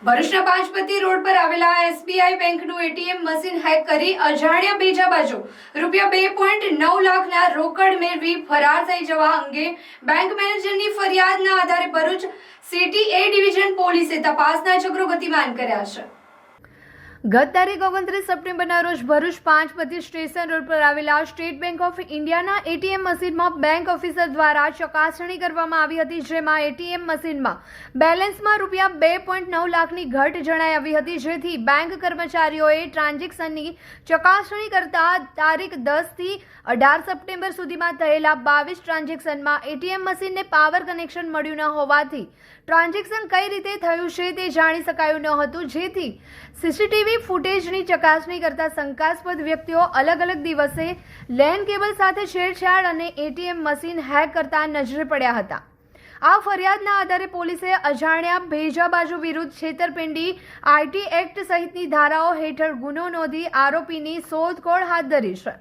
ભરૂચના પાંચપતિ રોડ પર આવેલા એસબીઆઈ બેંકનું એટીએમ મશીન હેક કરી અજાણ્યા બેજા બાજુ ₹2.9 લાખના રોકડ મેળવી ફરાર થઈ જવા અંગે બેંક મેનેજરની ફરિયાદના આધારે ભરૂચ સિટી એ ડિવિઝન પોલીસે તપાસના ચક્રો ગતિમાન કર્યા છે। ગત તારીખ 29 સપ્ટેમ્બરના રોજ ભરૂચ પાંચપતિ સ્ટેશન રોડ પર આવેલા સ્ટેટ બેંક ઓફ ઇન્ડિયાના એટીએમ મશીનમાં બેંક ઓફિસર દ્વારા ચકાસણી કરવામાં આવી હતી, જેમાં એટીએમ મશીનમાં બેલેન્સમાં ₹2.9 લાખની ઘટ જણાઈ આવી હતી, જેથી બેંક કર્મચારીઓએ ટ્રાન્ઝેક્શનની ચકાસણી કરતા તારીખ 10 થી 18 સપ્ટેમ્બર સુધીમાં થયેલા 22 ટ્રાન્ઝેક્શનમાં એટીએમ મશીનને પાવર કનેક્શન મળ્યું ન હોવાથી ટ્રાન્ઝેક્શન કઈ રીતે થયું છે તે જાણી શકાયું ન હતું, જેથી સીસીટીવી ફૂટેજની ચકાસણી કરતા શંકાસ્પદ વ્યક્તિઓ અલગ અલગ દિવસે લેન કેબલ સાથે છેડછાડ અને એટીએમ મશીન હેક કરતા નજરે પડ્યા હતા। આ ફરિયાદના આધારે પોલીસે અજાણ્યા ભેજાબાજુ વિરુદ્ધ છેતરપિંડી આઈટી એક્ટ સહિતની ધારાઓ હેઠળ ગુનો નોંધી આરોપીની શોધખોળ હાથ ધરી છે।